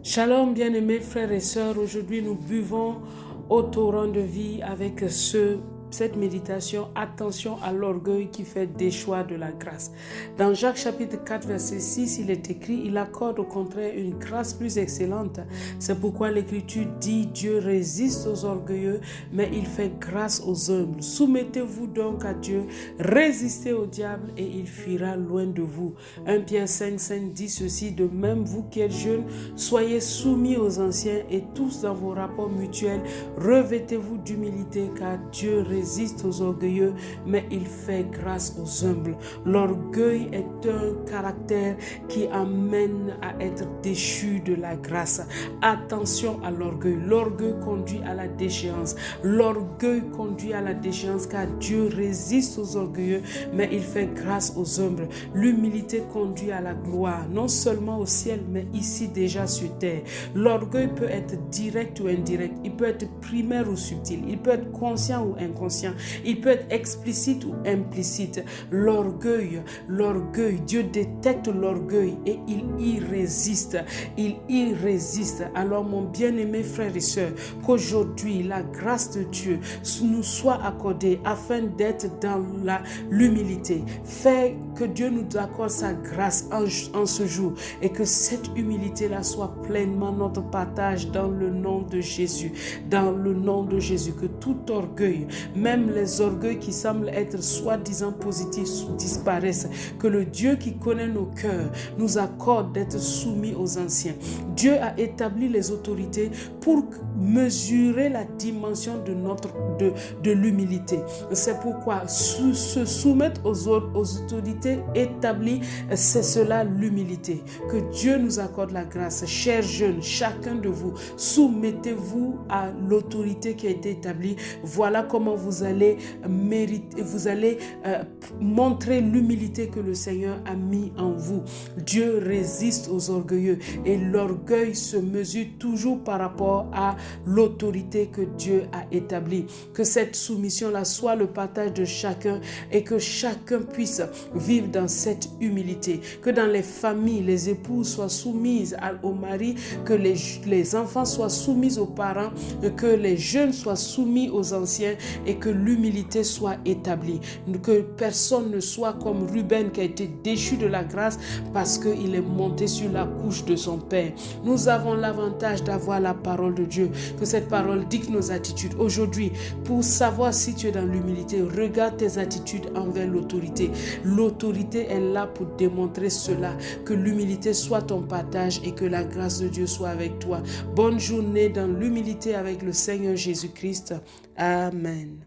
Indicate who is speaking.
Speaker 1: Shalom, bien-aimés frères et sœurs. Aujourd'hui, nous buvons au torrent de vie avec cette méditation. Attention à l'orgueil qui fait déchoir de la grâce. Dans Jacques chapitre 4, verset 6, il est écrit: il accorde au contraire une grâce plus excellente. C'est pourquoi l'Écriture dit: Dieu résiste aux orgueilleux, mais il fait grâce aux humbles. Soumettez-vous donc à Dieu, résistez au diable et il fuira loin de vous. 1 Pierre 5, 5 dit ceci: de même, vous qui êtes jeunes, soyez soumis aux anciens, et tous dans vos rapports mutuels, revêtez-vous d'humilité, car Dieu résiste aux orgueilleux, mais il fait grâce aux humbles. L'orgueil est un caractère qui amène à être déchu de la grâce. Attention à l'orgueil. L'orgueil conduit à la déchéance. L'orgueil conduit à la déchéance, car Dieu résiste aux orgueilleux, mais il fait grâce aux humbles. L'humilité conduit à la gloire, non seulement au ciel, mais ici déjà sur terre. L'orgueil peut être direct ou indirect. Il peut être primaire ou subtil. Il peut être conscient ou inconscient. Il peut être explicite ou implicite. L'orgueil, Dieu détecte l'orgueil et il y résiste. Il y résiste. Alors mon bien-aimé frère et sœur, qu'aujourd'hui la grâce de Dieu nous soit accordée afin d'être dans l'humilité. Fais que Dieu nous accorde sa grâce en ce jour et que cette humilité-là soit pleinement notre partage dans le nom de Jésus. Dans le nom de Jésus, que tout orgueil, même les orgueils qui semblent être soi-disant positifs, disparaissent. Que le Dieu qui connaît nos cœurs nous accorde d'être soumis aux anciens. Dieu a établi les autorités pour mesurer la dimension de l'humilité. C'est pourquoi se soumettre aux autorités établies, c'est cela l'humilité. Que Dieu nous accorde la grâce. Chers jeunes, chacun de vous, soumettez-vous à l'autorité qui a été établie. Voilà comment vous allez montrer l'humilité que le Seigneur a mis en vous. Dieu résiste aux orgueilleux et l'orgueil se mesure toujours par rapport à l'autorité que Dieu a établie. Que cette soumission-là soit le partage de chacun et que chacun puisse vivre dans cette humilité. Que dans les familles, les épouses soient soumises au mari, que les enfants soient soumis aux parents, que les jeunes soient soumis aux anciens et que l'humilité soit établie. Que personne ne soit comme Ruben qui a été déchu de la grâce parce qu'il est monté sur la couche de son père. Nous avons l'avantage d'avoir la parole de Dieu. Que cette parole dicte nos attitudes. Aujourd'hui, pour savoir si tu es dans l'humilité, regarde tes attitudes envers l'autorité. L'autorité est là pour démontrer cela. Que l'humilité soit ton partage et que la grâce de Dieu soit avec toi. Bonne journée dans l'humilité avec le Seigneur Jésus-Christ. Amen.